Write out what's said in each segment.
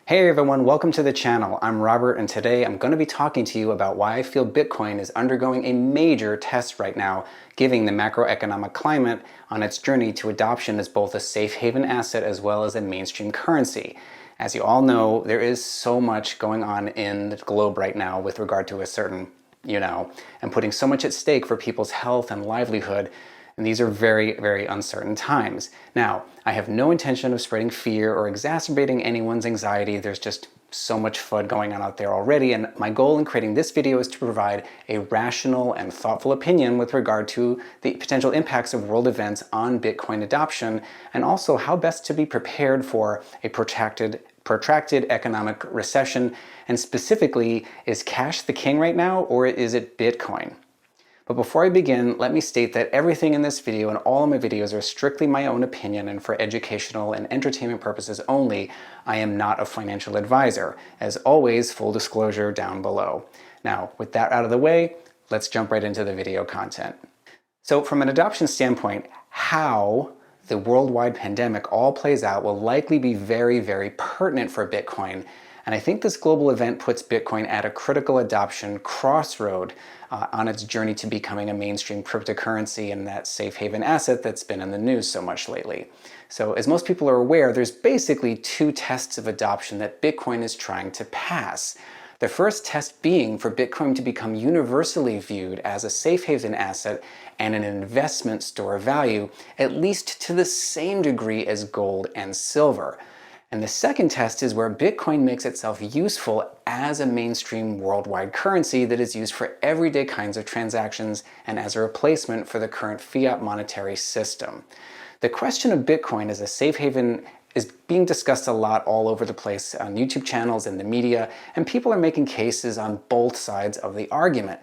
Hey everyone, welcome to the channel. I'm Robert and today I'm going to be talking to you about why I feel Bitcoin is undergoing a major test right now, given the macroeconomic climate on its journey to adoption as both a safe haven asset as well as a mainstream currency. As you all know, there is so much going on in the globe right now with regard to a certain, and putting so much at stake for people's health and livelihood. And these are very, very uncertain times. Now, I have no intention of spreading fear or exacerbating anyone's anxiety. There's just so much FUD going on out there already, and my goal in creating this video is to provide a rational and thoughtful opinion with regard to the potential impacts of world events on Bitcoin adoption, and also how best to be prepared for a protracted economic recession, and specifically, is cash the king right now, or is it Bitcoin? But before I begin, let me state that everything in this video and all of my videos are strictly my own opinion and for educational and entertainment purposes only. I am not a financial advisor. As always, full disclosure down below. Now, with that out of the way, let's jump right into the video content. So from an adoption standpoint, how the worldwide pandemic all plays out will likely be very, very pertinent for Bitcoin. And I think this global event puts Bitcoin at a critical adoption crossroad on its journey to becoming a mainstream cryptocurrency and that safe haven asset that's been in the news so much lately. So as most people are aware, there's basically two tests of adoption that Bitcoin is trying to pass. The first test being for Bitcoin to become universally viewed as a safe haven asset and an investment store of value, at least to the same degree as gold and silver. And the second test is where Bitcoin makes itself useful as a mainstream worldwide currency that is used for everyday kinds of transactions and as a replacement for the current fiat monetary system. The question of Bitcoin as a safe haven is being discussed a lot all over the place on YouTube channels and the media, and people are making cases on both sides of the argument.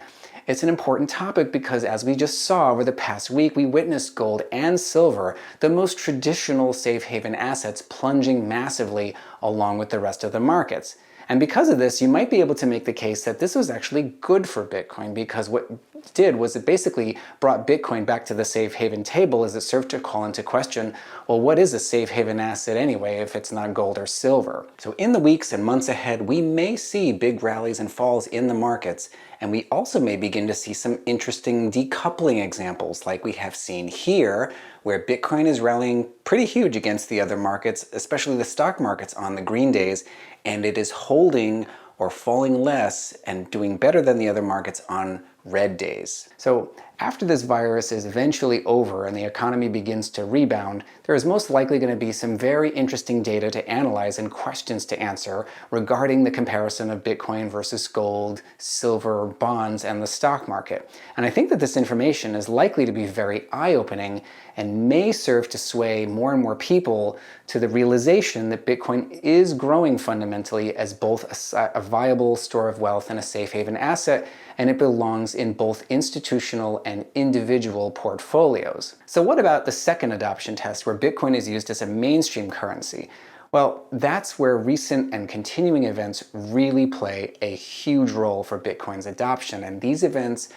It's an important topic because, as we just saw over the past week, we witnessed gold and silver, the most traditional safe haven assets, plunging massively along with the rest of the markets. And because of this, you might be able to make the case that this was actually good for Bitcoin, because what it did was it basically brought Bitcoin back to the safe haven table as it served to call into question, well, what is a safe haven asset anyway if it's not gold or silver? So in the weeks and months ahead, we may see big rallies and falls in the markets, and we also may begin to see some interesting decoupling examples like we have seen here, where Bitcoin is rallying pretty huge against the other markets, especially the stock markets on the green days, and it is holding or falling less and doing better than the other markets on red days. So after this virus is eventually over and the economy begins to rebound, there is most likely going to be some very interesting data to analyze and questions to answer regarding the comparison of Bitcoin versus gold, silver, bonds, and the stock market. And I think that this information is likely to be very eye-opening and may serve to sway more and more people to the realization that Bitcoin is growing fundamentally as both a viable store of wealth and a safe haven asset, and it belongs in both institutional and individual portfolios. So what about the second adoption test, where Bitcoin is used as a mainstream currency? Well, that's where recent and continuing events really play a huge role for Bitcoin's adoption, and these events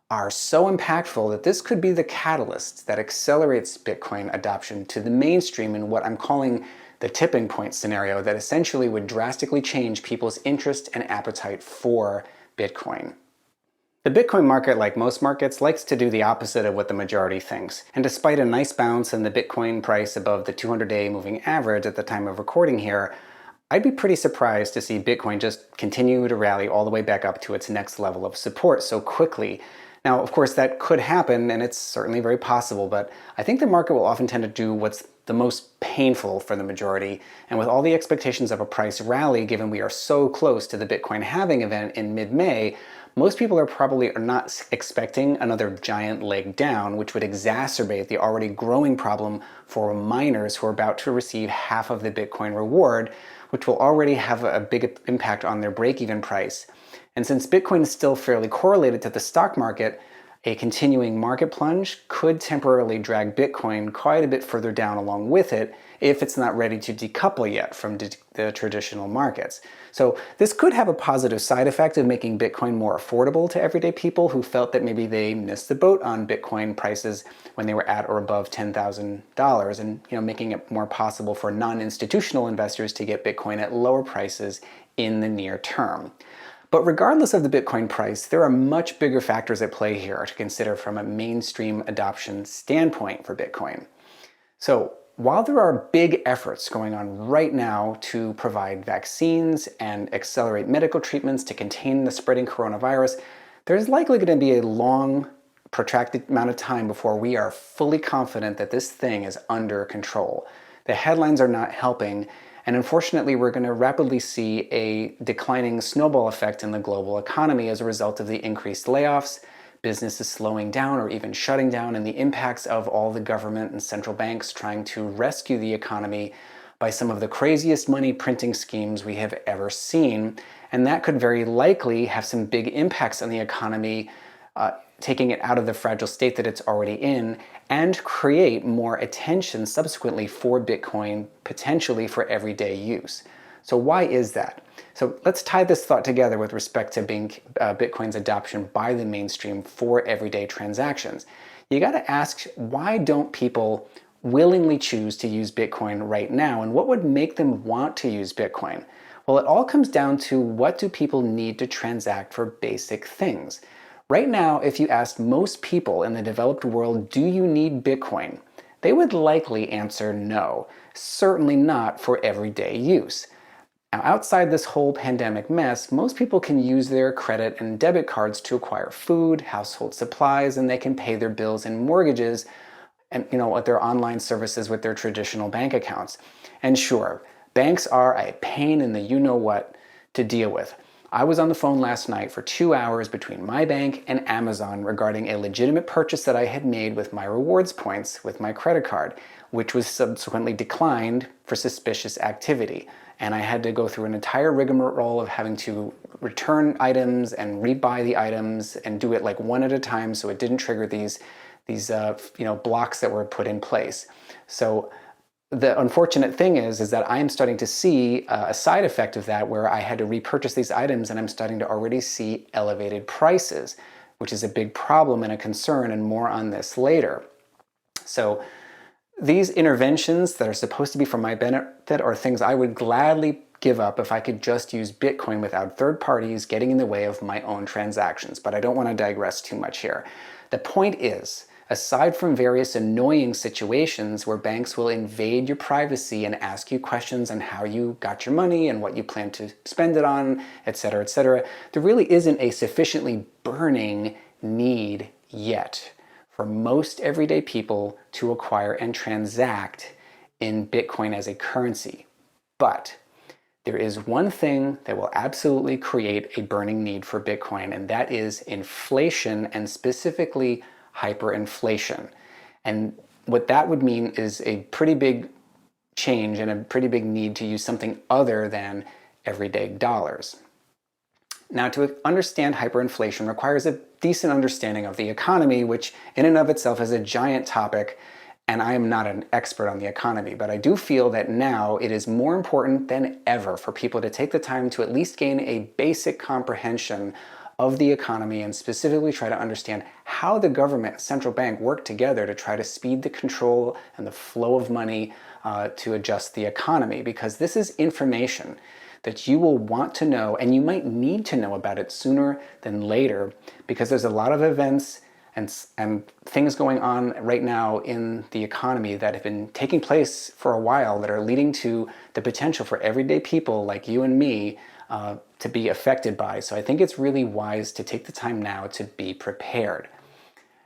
are so impactful that this could be the catalyst that accelerates Bitcoin adoption to the mainstream in what I'm calling the tipping point scenario that essentially would drastically change people's interest and appetite for Bitcoin. The Bitcoin market, like most markets, likes to do the opposite of what the majority thinks. And despite a nice bounce in the Bitcoin price above the 200-day moving average at the time of recording here, I'd be pretty surprised to see Bitcoin just continue to rally all the way back up to its next level of support so quickly. Now, of course, that could happen, and it's certainly very possible, but I think the market will often tend to do what's the most painful for the majority, and with all the expectations of a price rally, given we are so close to the Bitcoin halving event in mid-May, most people are probably not expecting another giant leg down, which would exacerbate the already growing problem for miners who are about to receive half of the Bitcoin reward, which will already have a big impact on their break-even price. And since Bitcoin is still fairly correlated to the stock market, a continuing market plunge could temporarily drag Bitcoin quite a bit further down along with it if it's not ready to decouple yet from the traditional markets. So this could have a positive side effect of making Bitcoin more affordable to everyday people who felt that maybe they missed the boat on Bitcoin prices when they were at or above $10,000, and making it more possible for non-institutional investors to get Bitcoin at lower prices in the near term. But regardless of the Bitcoin price, there are much bigger factors at play here to consider from a mainstream adoption standpoint for Bitcoin. So while there are big efforts going on right now to provide vaccines and accelerate medical treatments to contain the spreading coronavirus, there's likely going to be a long, protracted amount of time before we are fully confident that this thing is under control. The headlines are not helping, and unfortunately we're going to rapidly see a declining snowball effect in the global economy as a result of the increased layoffs, businesses slowing down or even shutting down, and the impacts of all the government and central banks trying to rescue the economy by some of the craziest money printing schemes we have ever seen. And that could very likely have some big impacts on the economy, taking it out of the fragile state that it's already in, and create more attention subsequently for Bitcoin, potentially for everyday use. So why is that? So let's tie this thought together with respect to Bitcoin's adoption by the mainstream for everyday transactions. You got to ask, why don't people willingly choose to use Bitcoin right now, and what would make them want to use Bitcoin? Well, it all comes down to, what do people need to transact for basic things? Right now, if you asked most people in the developed world, do you need Bitcoin? They would likely answer no, certainly not for everyday use. Now, outside this whole pandemic mess, most people can use their credit and debit cards to acquire food, household supplies, and they can pay their bills and mortgages and at their online services with their traditional bank accounts. And sure, banks are a pain in the you-know-what to deal with. I was on the phone last night for 2 hours between my bank and Amazon regarding a legitimate purchase that I had made with my rewards points with my credit card, which was subsequently declined for suspicious activity. And I had to go through an entire rigmarole of having to return items and rebuy the items and do it like one at a time, so it didn't trigger these blocks that were put in place. So the unfortunate thing is that I am starting to see a side effect of that, where I had to repurchase these items, and I'm starting to already see elevated prices, which is a big problem and a concern, and more on this later. So these interventions that are supposed to be for my benefit are things I would gladly give up if I could just use Bitcoin without third parties getting in the way of my own transactions. But I don't want to digress too much here. The point is, aside from various annoying situations where banks will invade your privacy and ask you questions on how you got your money and what you plan to spend it on, etc., there really isn't a sufficiently burning need yet for most everyday people to acquire and transact in Bitcoin as a currency. But there is one thing that will absolutely create a burning need for Bitcoin, and that is inflation, and specifically hyperinflation. And what that would mean is a pretty big change and a pretty big need to use something other than everyday dollars. Now, to understand hyperinflation requires a decent understanding of the economy, which in and of itself is a giant topic, and I am not an expert on the economy, but I do feel that now it is more important than ever for people to take the time to at least gain a basic comprehension of the economy, and specifically try to understand how the government and central bank work together to try to speed the control and the flow of money to adjust the economy, because this is information that you will want to know, and you might need to know about it sooner than later, because there's a lot of events and things going on right now in the economy that have been taking place for a while that are leading to the potential for everyday people like you and me to be affected by. So I think it's really wise to take the time now to be prepared.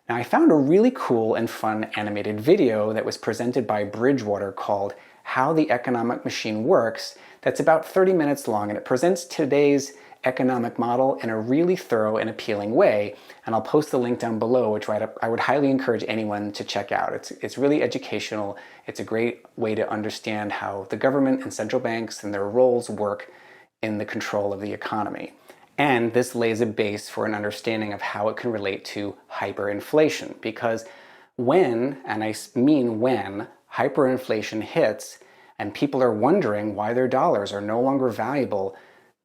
Now, I found a really cool and fun animated video that was presented by Bridgewater called How the Economic Machine Works, that's about 30 minutes long, and it presents today's economic model in a really thorough and appealing way. And I'll post the link down below, which I would highly encourage anyone to check out. It's really educational. It's a great way to understand how the government and central banks and their roles work in the control of the economy. And this lays a base for an understanding of how it can relate to hyperinflation, because when, and I mean when, hyperinflation hits, and people are wondering why their dollars are no longer valuable,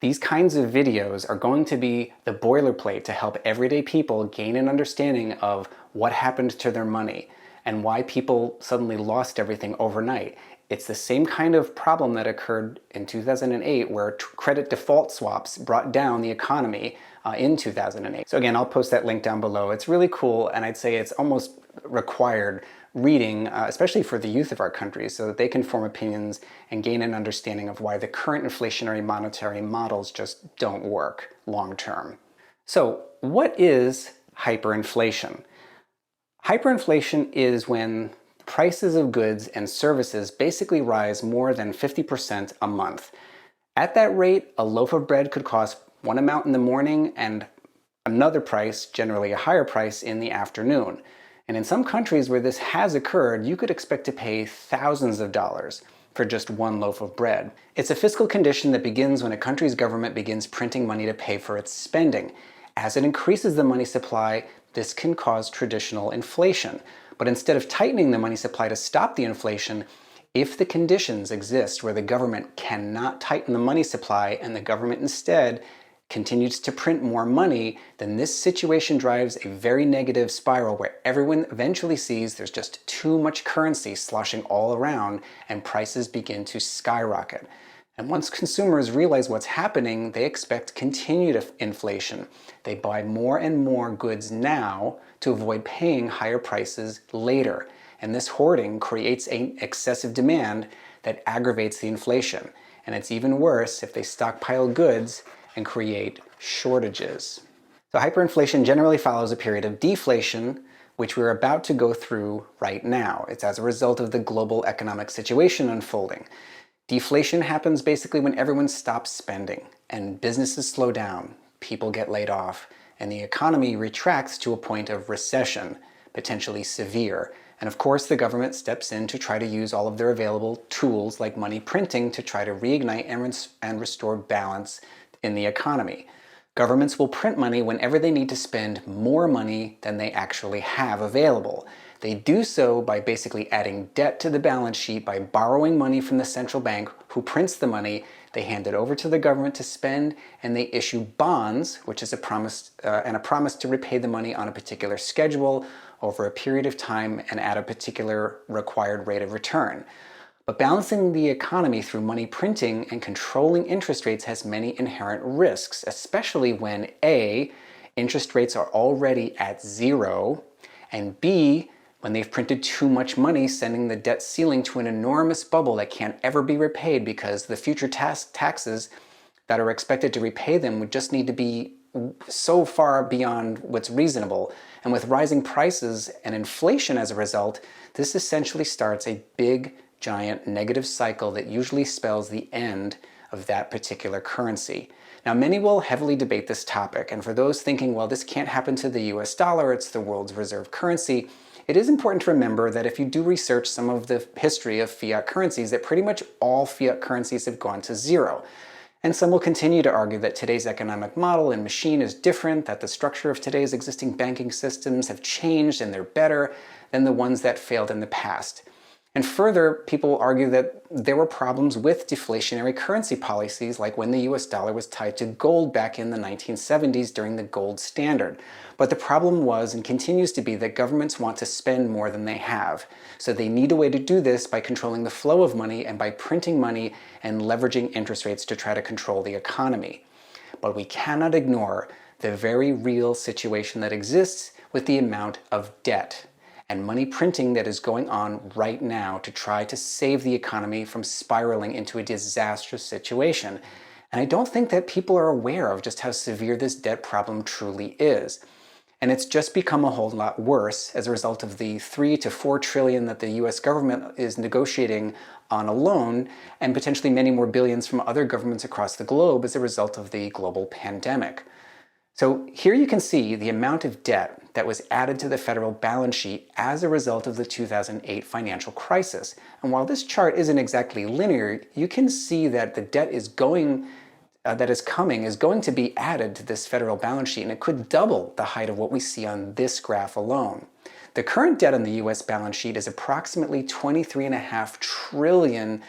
these kinds of videos are going to be the boilerplate to help everyday people gain an understanding of what happened to their money and why people suddenly lost everything overnight. It's the same kind of problem that occurred in 2008 where credit default swaps brought down the economy in 2008. So again, I'll post that link down below. It's really cool, and I'd say it's almost required reading, especially for the youth of our country, so that they can form opinions and gain an understanding of why the current inflationary monetary models just don't work long term. So what is hyperinflation? Hyperinflation is when prices of goods and services basically rise more than 50% a month. At that rate, a loaf of bread could cost one amount in the morning and another price, generally a higher price, in the afternoon. And in some countries where this has occurred, you could expect to pay thousands of dollars for just one loaf of bread. It's a fiscal condition that begins when a country's government begins printing money to pay for its spending. As it increases the money supply, this can cause traditional inflation. But instead of tightening the money supply to stop the inflation, if the conditions exist where the government cannot tighten the money supply and the government instead continues to print more money, then this situation drives a very negative spiral where everyone eventually sees there's just too much currency sloshing all around and prices begin to skyrocket. And once consumers realize what's happening, they expect continued inflation. They buy more and more goods now to avoid paying higher prices later. And this hoarding creates an excessive demand that aggravates the inflation. And it's even worse if they stockpile goods and create shortages. So hyperinflation generally follows a period of deflation, which we're about to go through right now. It's as a result of the global economic situation unfolding. Deflation happens basically when everyone stops spending and businesses slow down, people get laid off, and the economy retracts to a point of recession, potentially severe. And of course, the government steps in to try to use all of their available tools like money printing to try to reignite and restore balance in the economy. Governments will print money whenever they need to spend more money than they actually have available. They do so by basically adding debt to the balance sheet by borrowing money from the central bank who prints the money. They hand it over to the government to spend, and they issue bonds, which is a promise to repay the money on a particular schedule over a period of time and at a particular required rate of return. But balancing the economy through money printing and controlling interest rates has many inherent risks, especially when A, interest rates are already at zero, and B, when they've printed too much money, sending the debt ceiling to an enormous bubble that can't ever be repaid because the future taxes that are expected to repay them would just need to be so far beyond what's reasonable. And with rising prices and inflation as a result, this essentially starts a big, giant negative cycle that usually spells the end of that particular currency. Now, many will heavily debate this topic, and for those thinking, well, this can't happen to the US dollar, it's the world's reserve currency, it is important to remember that if you do research some of the history of fiat currencies, that pretty much all fiat currencies have gone to zero. And some will continue to argue that today's economic model and machine is different, that the structure of today's existing banking systems have changed and they're better than the ones that failed in the past. And further, people argue that there were problems with deflationary currency policies, like when the US dollar was tied to gold back in the 1970s during the gold standard. But the problem was and continues to be that governments want to spend more than they have. So they need a way to do this by controlling the flow of money and by printing money and leveraging interest rates to try to control the economy. But we cannot ignore the very real situation that exists with the amount of debt and money printing that is going on right now to try to save the economy from spiraling into a disastrous situation. And I don't think that people are aware of just how severe this debt problem truly is. And it's just become a whole lot worse as a result of the 3 to 4 trillion that the US government is negotiating on a loan, and potentially many more billions from other governments across the globe as a result of the global pandemic. So here you can see the amount of debt that was added to the federal balance sheet as a result of the 2008 financial crisis. And while this chart isn't exactly linear, you can see that the debt is going to be added to this federal balance sheet, and it could double the height of what we see on this graph alone. The current debt on the US balance sheet is approximately $23.5 trillion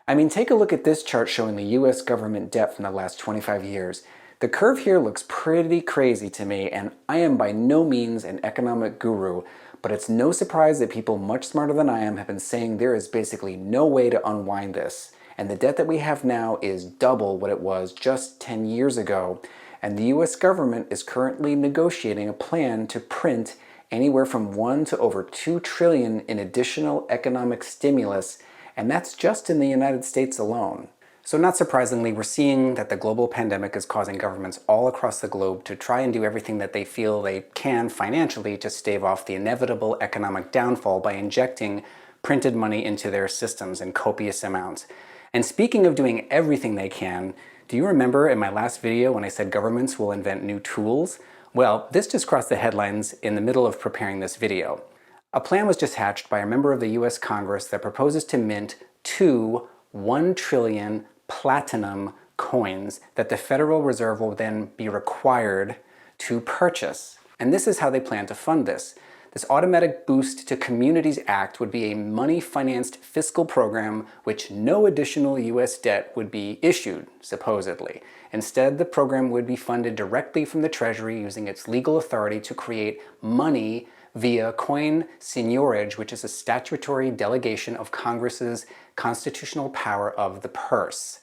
I mean, take a look at this chart showing the US government debt from the last 25 years. The curve here looks pretty crazy to me, and I am by no means an economic guru, but it's no surprise that people much smarter than I am have been saying there is basically no way to unwind this. And the debt that we have now is double what it was just 10 years ago. And the US government is currently negotiating a plan to print anywhere from 1 to over 2 trillion in additional economic stimulus, and that's just in the United States alone. So not surprisingly, we're seeing that the global pandemic is causing governments all across the globe to try and do everything that they feel they can financially to stave off the inevitable economic downfall by injecting printed money into their systems in copious amounts. And speaking of doing everything they can, do you remember in my last video when I said governments will invent new tools? Well, this just crossed the headlines in the middle of preparing this video. A plan was just hatched by a member of the US Congress that proposes to mint 2 1 trillion platinum coins that the Federal Reserve will then be required to purchase. And this is how they plan to fund this. This automatic boost to Communities Act would be a money-financed fiscal program which no additional US debt would be issued, supposedly. Instead, the program would be funded directly from the Treasury using its legal authority to create money via coin seigniorage, which is a statutory delegation of Congress's constitutional power of the purse.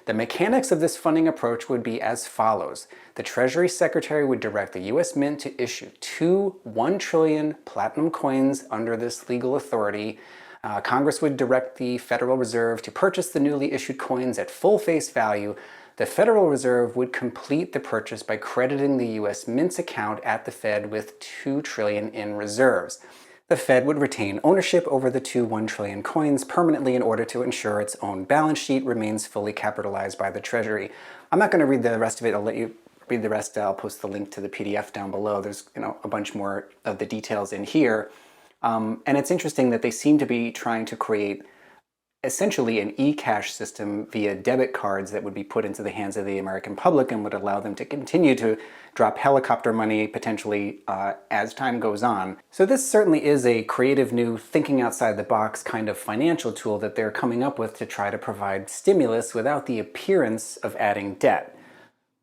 The mechanics of this funding approach would be as follows. The Treasury Secretary would direct the US Mint to issue 2 1 trillion platinum coins under this legal authority. Congress would direct the Federal Reserve to purchase the newly issued coins at full face value. The Federal Reserve would complete the purchase by crediting the US Mint's account at the Fed with 2 trillion in reserves. The Fed would retain ownership over the 2 1 trillion coins permanently in order to ensure its own balance sheet remains fully capitalized by the Treasury. I'm not going to read the rest of it. I'll let you read the rest. I'll post the link to the PDF down below. There's a bunch more of the details in here. And it's interesting that they seem to be trying to create essentially an e-cash system via debit cards that would be put into the hands of the American public and would allow them to continue to drop helicopter money potentially as time goes on. So this certainly is a creative new thinking outside the box kind of financial tool that they're coming up with to try to provide stimulus without the appearance of adding debt.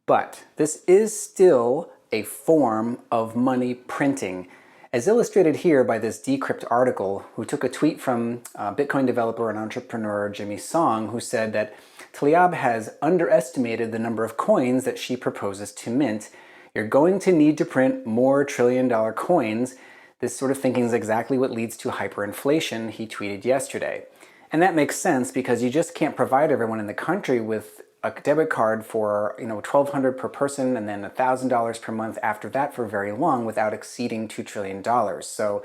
But this is still a form of money printing, as illustrated here by this Decrypt article, who took a tweet from Bitcoin developer and entrepreneur Jimmy Song, who said that Tliab has underestimated the number of coins that she proposes to mint. You're going to need to print more trillion-dollar coins. This sort of thinking is exactly what leads to hyperinflation, he tweeted yesterday. And that makes sense because you just can't provide everyone in the country with a debit card for $1,200 per person and then $1,000 per month after that for very long without exceeding $2 trillion. So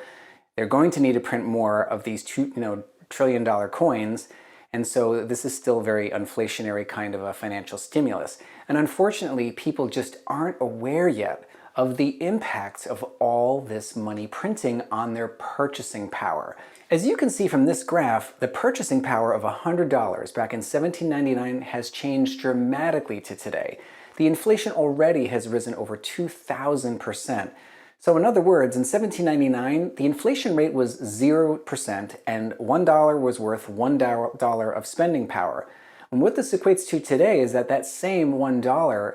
they're going to need to print more of these $2 trillion coins, and so this is still very inflationary kind of a financial stimulus. And unfortunately, people just aren't aware yet of the impacts of all this money printing on their purchasing power. As you can see from this graph, the purchasing power of $100 back in 1799 has changed dramatically to today. The inflation already has risen over 2,000%. So in other words, in 1799, the inflation rate was 0% and $1 was worth $1 of spending power. And what this equates to today is that same $1,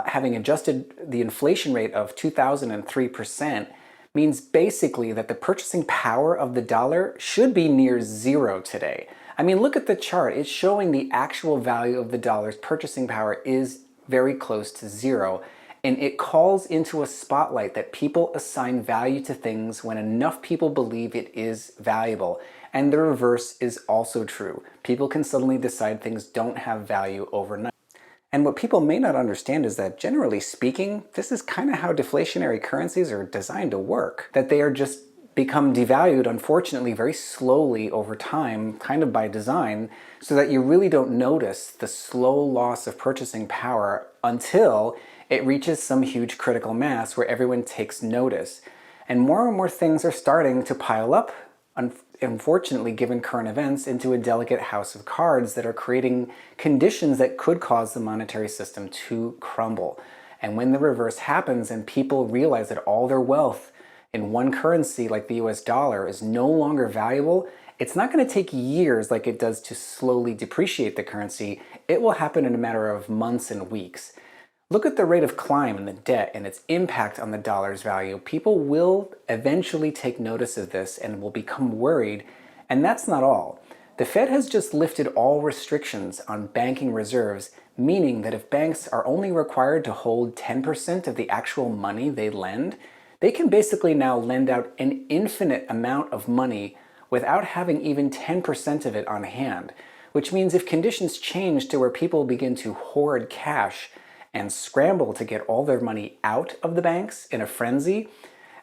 having adjusted the inflation rate of 2,003%, means basically that the purchasing power of the dollar should be near zero today. I mean, look at the chart. It's showing the actual value of the dollar's purchasing power is very close to zero. And it calls into a spotlight that people assign value to things when enough people believe it is valuable. And the reverse is also true. People can suddenly decide things don't have value overnight. And what people may not understand is that, generally speaking, this is kind of how deflationary currencies are designed to work. That they are just become devalued, unfortunately, very slowly over time, kind of by design, so that you really don't notice the slow loss of purchasing power until it reaches some huge critical mass where everyone takes notice. And more things are starting to pile up, unfortunately, given current events, into a delicate house of cards that are creating conditions that could cause the monetary system to crumble. And when the reverse happens and people realize that all their wealth and one currency like the US dollar is no longer valuable, it's not going to take years like it does to slowly depreciate the currency. It will happen in a matter of months and weeks. Look at the rate of climb in the debt and its impact on the dollar's value. People will eventually take notice of this and will become worried, and that's not all. The Fed has just lifted all restrictions on banking reserves, meaning that if banks are only required to hold 10% of the actual money they lend, they can basically now lend out an infinite amount of money without having even 10% of it on hand, which means if conditions change to where people begin to hoard cash and scramble to get all their money out of the banks in a frenzy,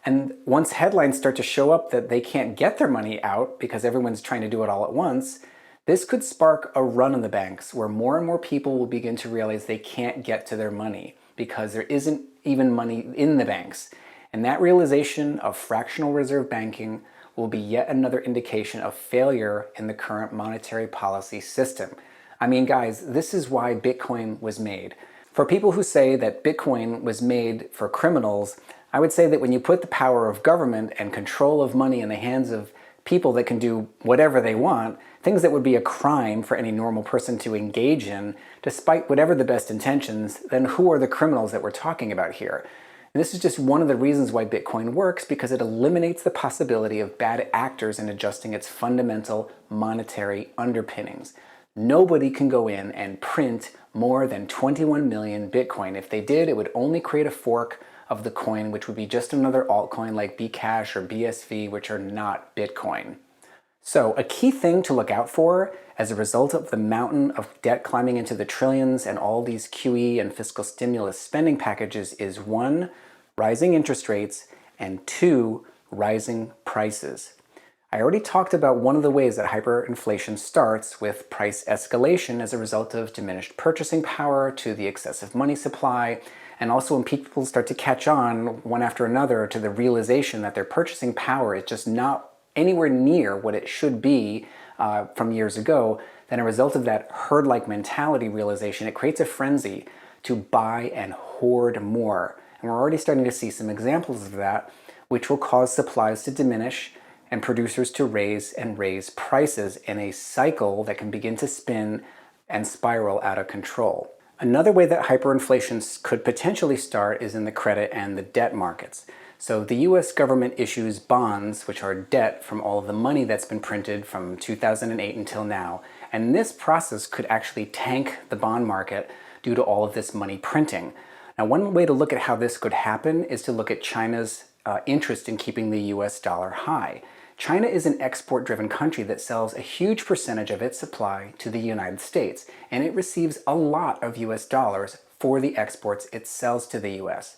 and once headlines start to show up that they can't get their money out because everyone's trying to do it all at once, this could spark a run on the banks where more and more people will begin to realize they can't get to their money because there isn't even money in the banks. And that realization of fractional reserve banking will be yet another indication of failure in the current monetary policy system. I mean, guys, this is why Bitcoin was made. For people who say that Bitcoin was made for criminals, I would say that when you put the power of government and control of money in the hands of people that can do whatever they want, things that would be a crime for any normal person to engage in, despite whatever the best intentions, then who are the criminals that we're talking about here? And this is just one of the reasons why Bitcoin works, because it eliminates the possibility of bad actors in adjusting its fundamental monetary underpinnings. Nobody can go in and print more than 21 million Bitcoin. If they did, it would only create a fork of the coin, which would be just another altcoin like Bcash or BSV, which are not Bitcoin. So a key thing to look out for as a result of the mountain of debt climbing into the trillions and all these QE and fiscal stimulus spending packages is 1, rising interest rates, and 2, rising prices. I already talked about one of the ways that hyperinflation starts with price escalation as a result of diminished purchasing power to the excessive money supply, and also when people start to catch on one after another to the realization that their purchasing power is just not anywhere near what it should be from years ago, then a result of that herd-like mentality realization, it creates a frenzy to buy and hoard more. And we're already starting to see some examples of that, which will cause supplies to diminish and producers to raise prices in a cycle that can begin to spin and spiral out of control. Another way that hyperinflation could potentially start is in the credit and the debt markets. So the US government issues bonds, which are debt from all of the money that's been printed from 2008 until now. And this process could actually tank the bond market due to all of this money printing. Now, one way to look at how this could happen is to look at China's interest in keeping the US dollar high. China is an export-driven country that sells a huge percentage of its supply to the United States, and it receives a lot of US dollars for the exports it sells to the US.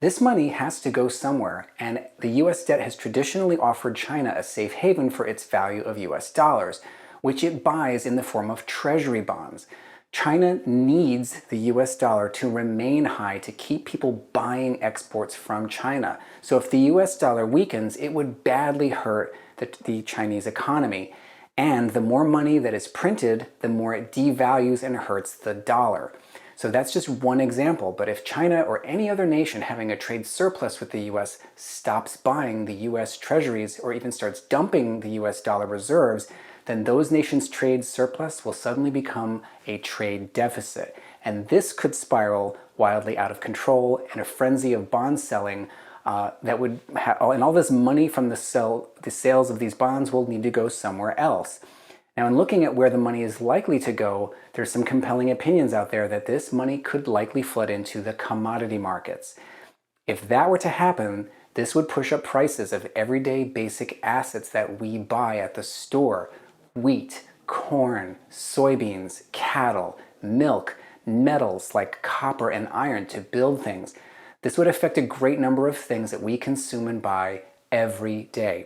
This money has to go somewhere, and the US debt has traditionally offered China a safe haven for its value of US dollars, which it buys in the form of treasury bonds. China needs the US dollar to remain high to keep people buying exports from China. So if the US dollar weakens, it would badly hurt the Chinese economy. And the more money that is printed, the more it devalues and hurts the dollar. So that's just one example, but if China or any other nation having a trade surplus with the US stops buying the US treasuries or even starts dumping the US dollar reserves, then those nations' trade surplus will suddenly become a trade deficit. And this could spiral wildly out of control in a frenzy of bond selling that would and all this money from the sales of these bonds will need to go somewhere else. Now, in looking at where the money is likely to go, there's some compelling opinions out there that this money could likely flood into the commodity markets. If that were to happen, this would push up prices of everyday basic assets that we buy at the store: wheat, corn, soybeans, cattle, milk, metals like copper and iron to build things. This would affect a great number of things that we consume and buy every day.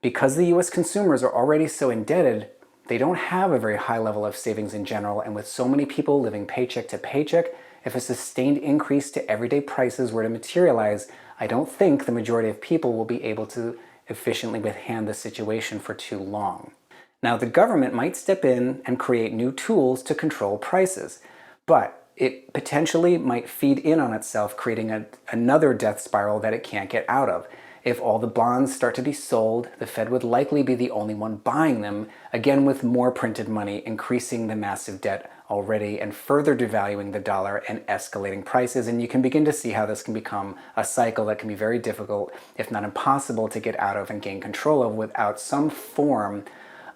Because the US consumers are already so indebted, they don't have a very high level of savings in general, and with so many people living paycheck to paycheck, if a sustained increase to everyday prices were to materialize, I don't think the majority of people will be able to efficiently withstand the situation for too long. Now, the government might step in and create new tools to control prices, but it potentially might feed in on itself, creating another death spiral that it can't get out of. If all the bonds start to be sold, the Fed would likely be the only one buying them, again with more printed money, increasing the massive debt already and further devaluing the dollar and escalating prices. And you can begin to see how this can become a cycle that can be very difficult, if not impossible, to get out of and gain control of without some form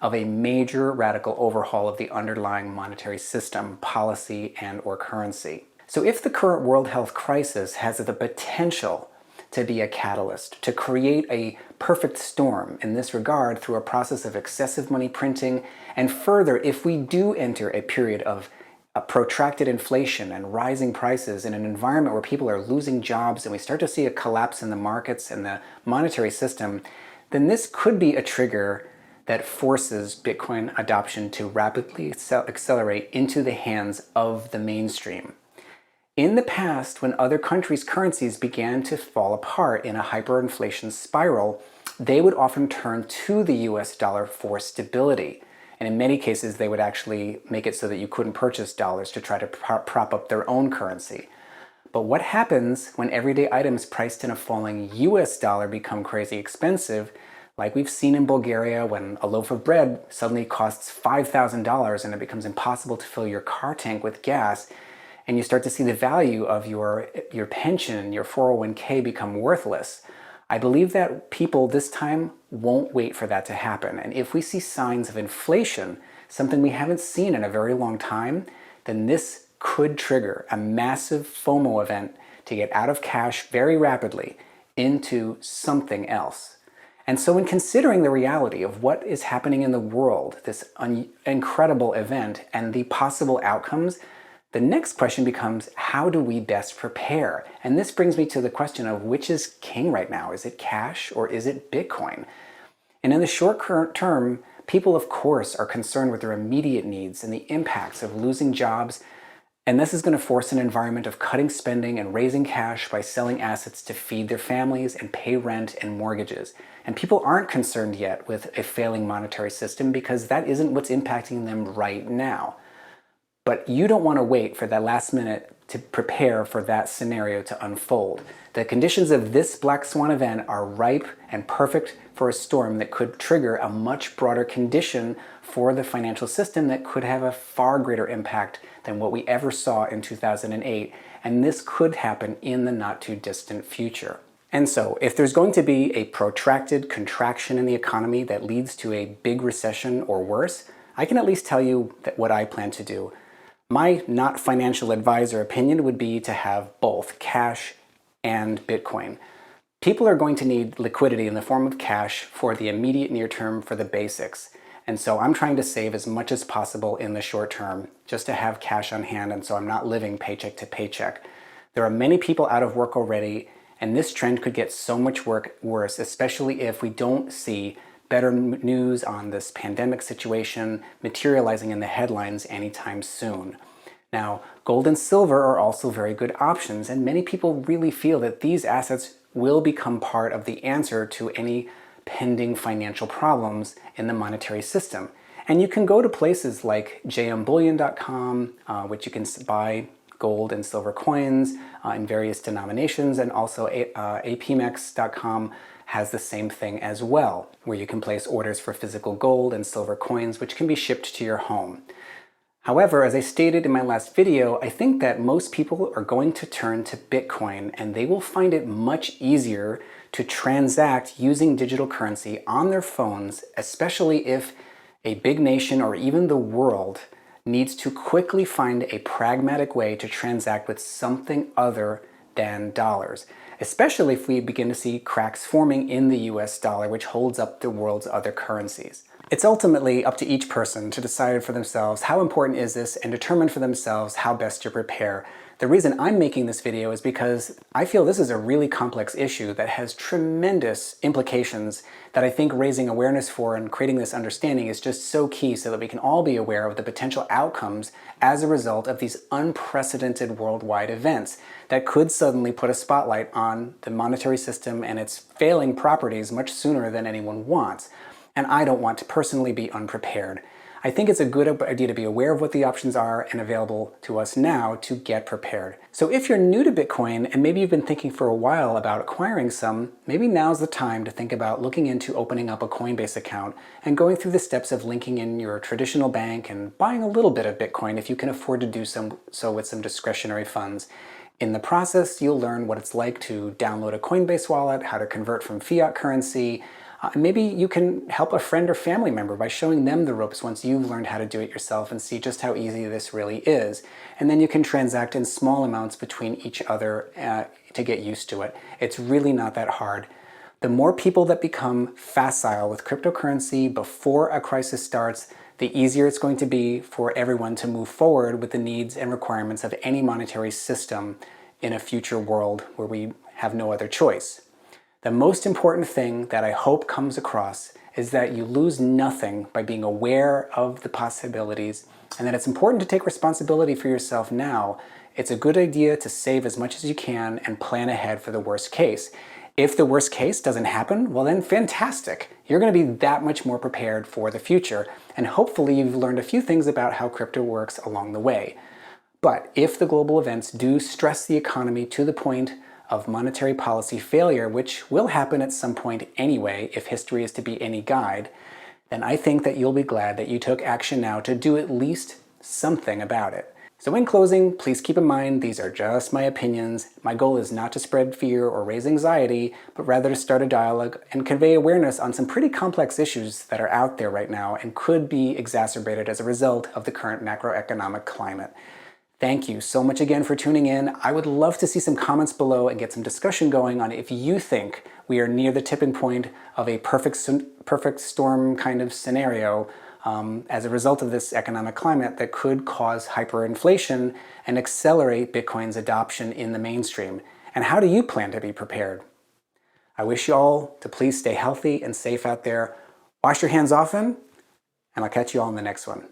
of a major radical overhaul of the underlying monetary system, policy, and/or currency. So if the current world health crisis has the potential to be a catalyst, to create a perfect storm in this regard through a process of excessive money printing, and further, if we do enter a period of protracted inflation and rising prices in an environment where people are losing jobs and we start to see a collapse in the markets and the monetary system, then this could be a trigger that forces Bitcoin adoption to rapidly accelerate into the hands of the mainstream. In the past, when other countries' currencies began to fall apart in a hyperinflation spiral, they would often turn to the US dollar for stability. And in many cases, they would actually make it so that you couldn't purchase dollars to try to prop up their own currency. But what happens when everyday items priced in a falling US dollar become crazy expensive, like we've seen in Bulgaria when a loaf of bread suddenly costs $5,000 and it becomes impossible to fill your car tank with gas, and you start to see the value of your pension, your 401k become worthless. I believe that people this time won't wait for that to happen. And if we see signs of inflation, something we haven't seen in a very long time, then this could trigger a massive FOMO event to get out of cash very rapidly into something else. And so in considering the reality of what is happening in the world, this incredible event and the possible outcomes, the next question becomes, how do we best prepare? And this brings me to the question of which is king right now? Is it cash or is it Bitcoin? And in the short term, people of course are concerned with their immediate needs and the impacts of losing jobs. And this is going to force an environment of cutting spending and raising cash by selling assets to feed their families and pay rent and mortgages. And people aren't concerned yet with a failing monetary system because that isn't what's impacting them right now. But you don't want to wait for that last minute to prepare for that scenario to unfold. The conditions of this black swan event are ripe and perfect for a storm that could trigger a much broader condition for the financial system that could have a far greater impact than what we ever saw in 2008, and this could happen in the not too distant future. And so, if there's going to be a protracted contraction in the economy that leads to a big recession or worse, I can at least tell you that what I plan to do. My not financial advisor opinion would be to have both cash and Bitcoin. People are going to need liquidity in the form of cash for the immediate near term for the basics. And so I'm trying to save as much as possible in the short term just to have cash on hand, and so I'm not living paycheck to paycheck. There are many people out of work already, and this trend could get so much worse, especially if we don't see better news on this pandemic situation materializing in the headlines anytime soon. Now, gold and silver are also very good options, and many people really feel that these assets will become part of the answer to any pending financial problems in the monetary system. And you can go to places like jmbullion.com, which you can buy gold and silver coins in various denominations, and also apmex.com has the same thing as well, where you can place orders for physical gold and silver coins, which can be shipped to your home. However, as I stated in my last video, I think that most people are going to turn to Bitcoin, and they will find it much easier to transact using digital currency on their phones, especially if a big nation or even the world needs to quickly find a pragmatic way to transact with something other than dollars, especially if we begin to see cracks forming in the US dollar, which holds up the world's other currencies. It's ultimately up to each person to decide for themselves how important is this and determine for themselves how best to prepare. The reason I'm making this video is because I feel this is a really complex issue that has tremendous implications that I think raising awareness for and creating this understanding is just so key so that we can all be aware of the potential outcomes as a result of these unprecedented worldwide events that could suddenly put a spotlight on the monetary system and its failing properties much sooner than anyone wants. And I don't want to personally be unprepared. I think it's a good idea to be aware of what the options are and available to us now to get prepared. So if you're new to Bitcoin and maybe you've been thinking for a while about acquiring some, maybe now's the time to think about looking into opening up a Coinbase account and going through the steps of linking in your traditional bank and buying a little bit of Bitcoin if you can afford to do so with some discretionary funds. In the process, you'll learn what it's like to download a Coinbase wallet, how to convert from fiat currency. Maybe you can help a friend or family member by showing them the ropes once you've learned how to do it yourself and see just how easy this really is. And then you can transact in small amounts between each other to get used to it. It's really not that hard. The more people that become facile with cryptocurrency before a crisis starts, the easier it's going to be for everyone to move forward with the needs and requirements of any monetary system in a future world where we have no other choice. The most important thing that I hope comes across is that you lose nothing by being aware of the possibilities, and that it's important to take responsibility for yourself now. It's a good idea to save as much as you can and plan ahead for the worst case. If the worst case doesn't happen, well then fantastic. You're going to be that much more prepared for the future, and hopefully you've learned a few things about how crypto works along the way. But if the global events do stress the economy to the point of monetary policy failure, which will happen at some point anyway if history is to be any guide, then I think that you'll be glad that you took action now to do at least something about it. So in closing, please keep in mind these are just my opinions. My goal is not to spread fear or raise anxiety, but rather to start a dialogue and convey awareness on some pretty complex issues that are out there right now and could be exacerbated as a result of the current macroeconomic climate. Thank you so much again for tuning in. I would love to see some comments below and get some discussion going on if you think we are near the tipping point of a perfect storm kind of scenario as a result of this economic climate that could cause hyperinflation and accelerate Bitcoin's adoption in the mainstream. And how do you plan to be prepared? I wish you all to please stay healthy and safe out there. Wash your hands often, and I'll catch you all in the next one.